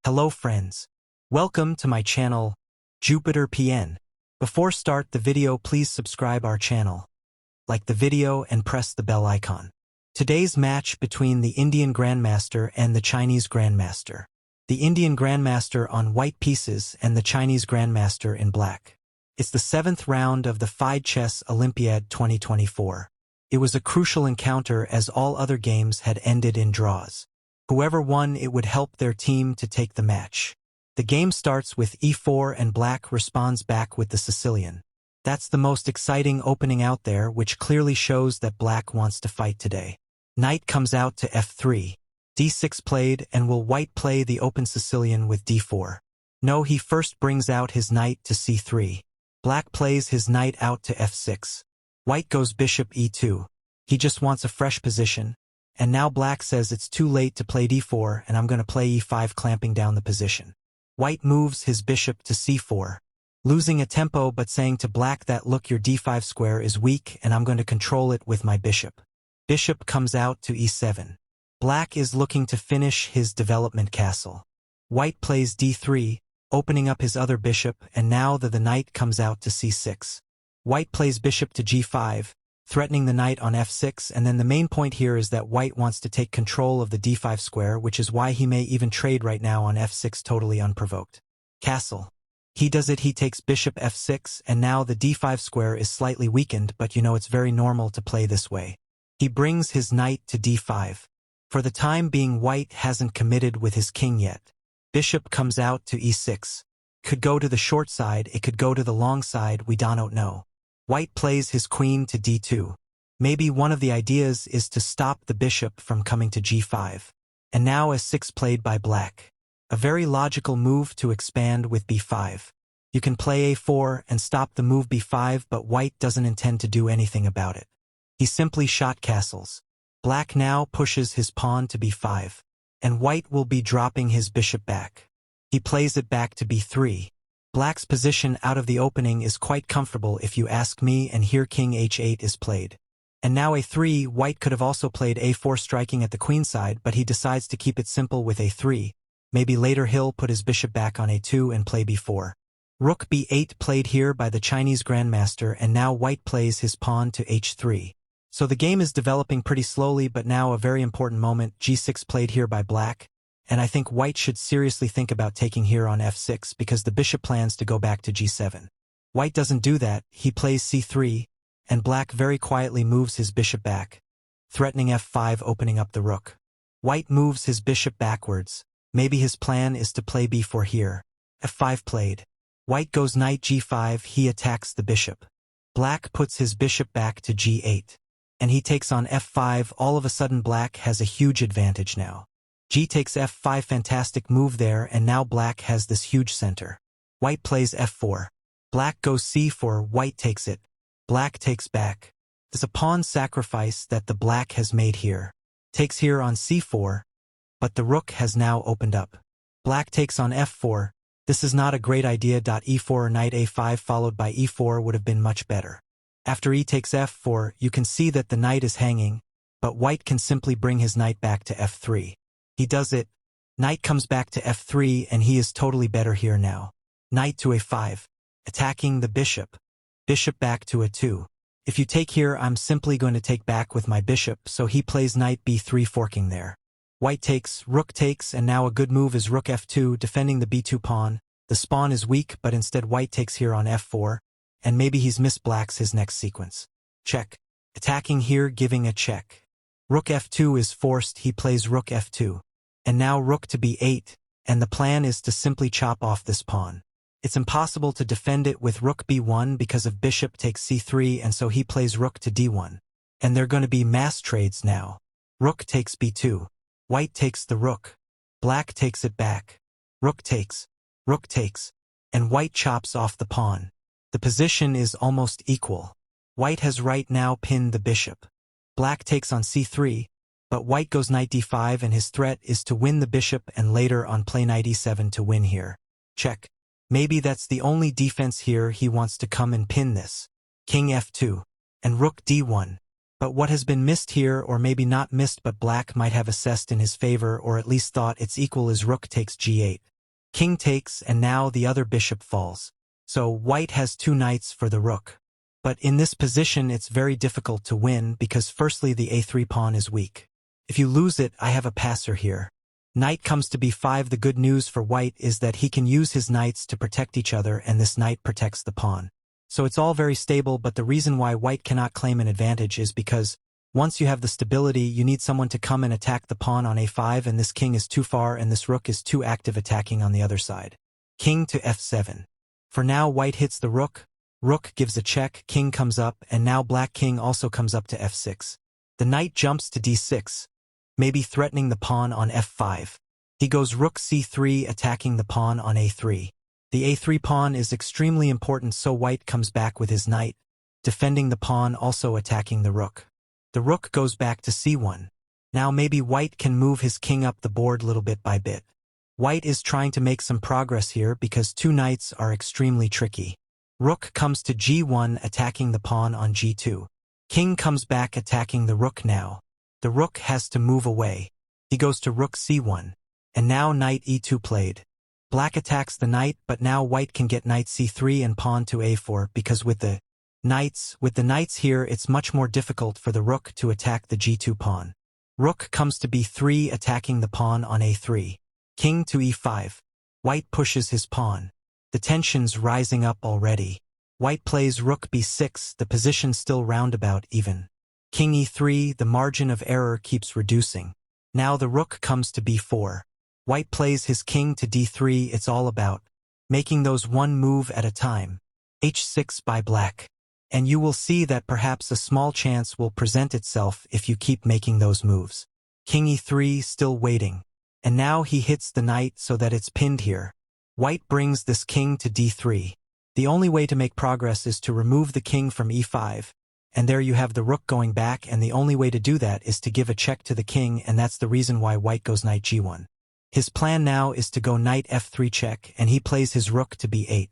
Hello friends. Welcome to my channel, Jupiter PN. Before start the video, please subscribe our channel, like the video and press the bell icon. Today's match between the Indian Grandmaster and the Chinese Grandmaster. The Indian Grandmaster on white pieces and the Chinese Grandmaster in black. It's the 7th round of the FIDE Chess Olympiad 2024. It was a crucial encounter as all other games had ended in draws. Whoever won, it would help their team to take the match. The game starts with e4 and black responds back with the Sicilian. That's the most exciting opening out there, which clearly shows that black wants to fight today. Knight comes out to f3. d6 played, and will white play the open Sicilian with d4? No, he first brings out his knight to c3. Black plays his knight out to f6. White goes bishop e2. He just wants a fresh position. And now black says it's too late to play d4 and I'm going to play e5, clamping down the position. White moves his bishop to c4, losing a tempo but saying to black that look, your d5 square is weak and I'm going to control it with my bishop. Bishop comes out to e7. Black is looking to finish his development castle. White plays d3, opening up his other bishop, and now the knight comes out to c6. White plays bishop to g5, threatening the knight on f6, and then the main point here is that white wants to take control of the d5 square, which is why he may even trade right now on f6 totally unprovoked. Castle. He does it, he takes bishop f6, and now the d5 square is slightly weakened, but it's very normal to play this way. He brings his knight to d5. For the time being, white hasn't committed with his king yet. Bishop comes out to e6. Could go to the short side, it could go to the long side, we don't know. White plays his queen to d2. Maybe one of the ideas is to stop the bishop from coming to g5. And now s6 played by black. A very logical move to expand with b5. You can play a4 and stop the move b5, but white doesn't intend to do anything about it. He simply shot castles. Black now pushes his pawn to b5. And white will be dropping his bishop back. He plays it back to b3. Black's position out of the opening is quite comfortable if you ask me, and here king h8 is played. And now a3, white could have also played a4 striking at the queenside, but he decides to keep it simple with a3. Maybe later he'll put his bishop back on a2 and play b4. Rook b8 played here by the Chinese Grandmaster, and now white plays his pawn to h3. So the game is developing pretty slowly, but now a very important moment, g6 played here by black. And I think white should seriously think about taking here on f6 because the bishop plans to go back to g7. White doesn't do that, he plays c3, and black very quietly moves his bishop back, threatening f5, opening up the rook. White moves his bishop backwards. Maybe his plan is to play b4 here. f5 played. White goes knight g5, he attacks the bishop. Black puts his bishop back to g8. And he takes on f5, all of a sudden black has a huge advantage now. G takes f5, fantastic move there, and now black has this huge center. White plays f4. Black goes c4, white takes it. Black takes back. There's a pawn sacrifice that the black has made here. Takes here on c4, but the rook has now opened up. Black takes on f4. This is not a great idea. E4 or knight a5 followed by e4 would have been much better. After e takes f4, you can see that the knight is hanging, but white can simply bring his knight back to f3. He does it. Knight comes back to f3, and he is totally better here now. Knight to a5, attacking the bishop. Bishop back to a2. If you take here, I'm simply going to take back with my bishop, so he plays knight b3 forking there. White takes, rook takes, and now a good move is rook f2, defending the b2 pawn. The spawn is weak, but instead white takes here on f4, and maybe he's missed black's his next sequence. Check. Attacking here, giving a check. Rook f2 is forced, he plays rook f2. And now rook to b8, and the plan is to simply chop off this pawn. It's impossible to defend it with rook b1 because of bishop takes c3, and so he plays rook to d1. And they're going to be mass trades now. Rook takes b2. White takes the rook. Black takes it back. Rook takes, and white chops off the pawn. The position is almost equal. White has right now pinned the bishop. Black takes on c3, but white goes knight d5, and his threat is to win the bishop and later on play knight e7 to win here. Check. Maybe that's the only defense here, he wants to come and pin this. King f2, and rook d1. But what has been missed here, or maybe not missed but black might have assessed in his favor or at least thought it's equal, is rook takes g8. King takes and now the other bishop falls. So white has 2 knights for the rook. But in this position it's very difficult to win because firstly the a3 pawn is weak. If you lose it, I have a passer here. Knight comes to b5. The good news for white is that he can use his knights to protect each other and this knight protects the pawn. So it's all very stable, but the reason why white cannot claim an advantage is because once you have the stability, you need someone to come and attack the pawn on a5, and this king is too far and this rook is too active attacking on the other side. King to f7. For now white hits the rook, rook gives a check, king comes up, and now black king also comes up to f6. The knight jumps to d6, maybe threatening the pawn on f5. He goes rook c3 attacking the pawn on a3. The a3 pawn is extremely important, so white comes back with his knight, defending the pawn, also attacking the rook. The rook goes back to c1. Now maybe white can move his king up the board little bit by bit. White is trying to make some progress here because 2 knights are extremely tricky. Rook comes to g1 attacking the pawn on g2. King comes back attacking the rook now. The rook has to move away. He goes to rook c1. And now knight e2 played. Black attacks the knight, but now white can get knight c3 and pawn to a4 because with the knights here it's much more difficult for the rook to attack the g2 pawn. Rook comes to b3 attacking the pawn on a3. King to e5. White pushes his pawn. The tension's rising up already. White plays rook b6, the position still roundabout even. King e3, the margin of error keeps reducing. Now the rook comes to b4. White plays his king to d3. It's all about making those one move at a time. h6 by black. And you will see that perhaps a small chance will present itself if you keep making those moves. King e3 still waiting. And now he hits the knight so that it's pinned here. White brings this king to d3. The only way to make progress is to remove the king from e5. And there you have the rook going back, and the only way to do that is to give a check to the king, and that's the reason why white goes knight g1. His plan now is to go knight f3 check, and he plays his rook to b8.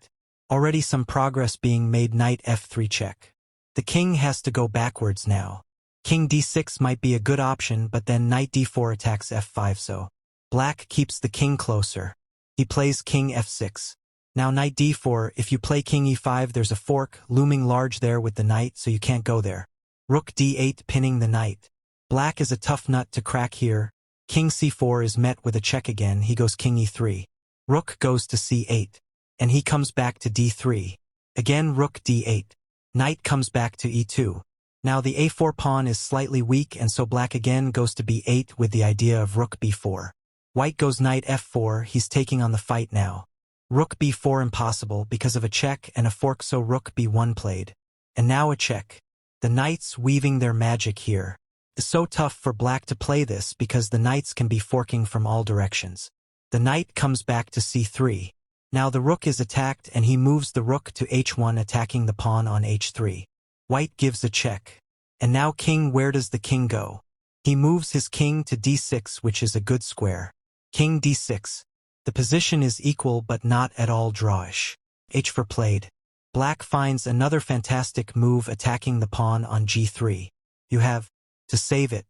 Already some progress being made. Knight f3 check. The king has to go backwards now. King d6 might be a good option, but then knight d4 attacks f5, so black keeps the king closer. He plays king f6. Now knight d4, if you play king e5 there's a fork looming large there with the knight, so you can't go there. Rook d8 pinning the knight. Black is a tough nut to crack here. King c4 is met with a check again. He goes king e3. Rook goes to c8. And he comes back to d3. Again rook d8. Knight comes back to e2. Now the a4 pawn is slightly weak, and so black again goes to b8 with the idea of rook b4. White goes knight f4. He's taking on the fight now. Rook b4 impossible because of a check and a fork, so rook b1 played. And now a check. The knights weaving their magic here. It's so tough for black to play this because the knights can be forking from all directions. The knight comes back to c3. Now the rook is attacked and he moves the rook to h1 attacking the pawn on h3. White gives a check. And now king, where does the king go? He moves his king to d6, which is a good square. King d6. The position is equal but not at all drawish. h4 played. Black finds another fantastic move attacking the pawn on g3. You have to save it.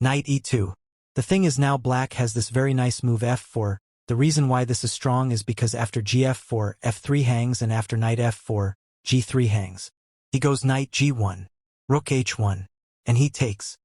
Knight e2. The thing is now black has this very nice move f4. The reason why this is strong is because after gf4, f3 hangs, and after knight f4, g3 hangs. He goes knight g1, rook h1, and he takes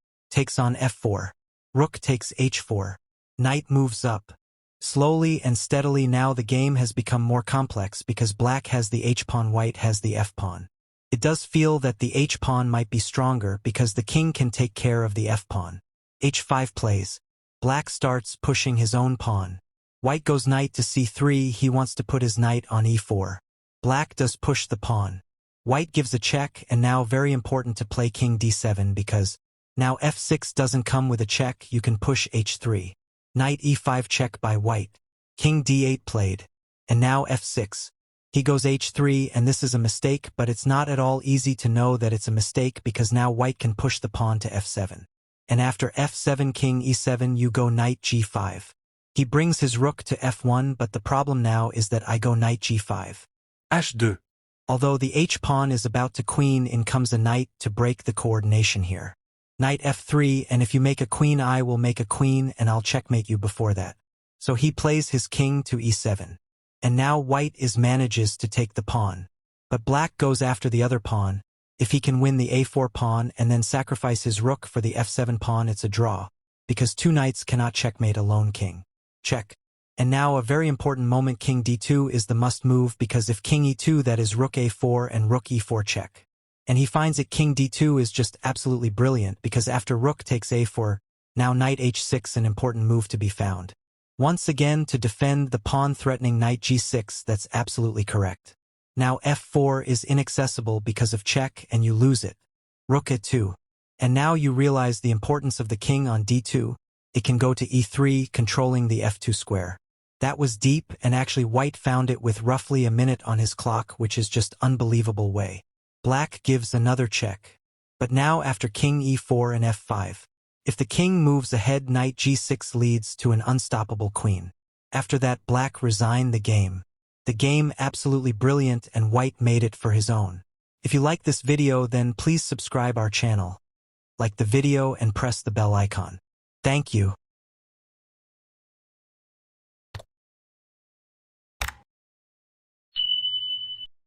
on f4. Rook takes h4. Knight moves up. Slowly and steadily now the game has become more complex because black has the h-pawn, white has the f-pawn. It does feel that the h-pawn might be stronger because the king can take care of the f-pawn. h5 plays. Black starts pushing his own pawn. White goes knight to c3. He wants to put his knight on e4. Black does push the pawn. White gives a check, and now very important to play king d7 because now f6 doesn't come with a check. You can push h3. Knight e5 check by white. King d8 played. And now f6. He goes h3, and this is a mistake, but it's not at all easy to know that it's a mistake because now white can push the pawn to f7. And after f7 king e7 you go knight g5. He brings his rook to f1, but the problem now is that I go knight g5. h2. Although the h-pawn is about to queen, in comes a knight to break the coordination here. Knight f3, and if you make a queen I will make a queen and I'll checkmate you before that. So he plays his king to e7. And now white manages to take the pawn. But black goes after the other pawn. If he can win the a4 pawn and then sacrifice his rook for the f7 pawn, it's a draw, because two knights cannot checkmate a lone king. Check. And now a very important moment, king d2 is the must move, because if king e2, that is rook a4 and rook e4 check. And he finds it king d2 is just absolutely brilliant, because after rook takes a4, now knight h6, an important move to be found. Once again to defend the pawn threatening knight g6, that's absolutely correct. Now f4 is inaccessible because of check and you lose it. Rook e2. And now you realize the importance of the king on d2. It can go to e3, controlling the f2 square. That was deep, and actually white found it with roughly a minute on his clock, which is just unbelievable way. Black gives another check. But now after king e4 and f5. If the king moves ahead, knight g6 leads to an unstoppable queen. After that, black resigned the game. The game absolutely brilliant, and white made it for his own. If you like this video, then please subscribe our channel. Like the video and press the bell icon. Thank you.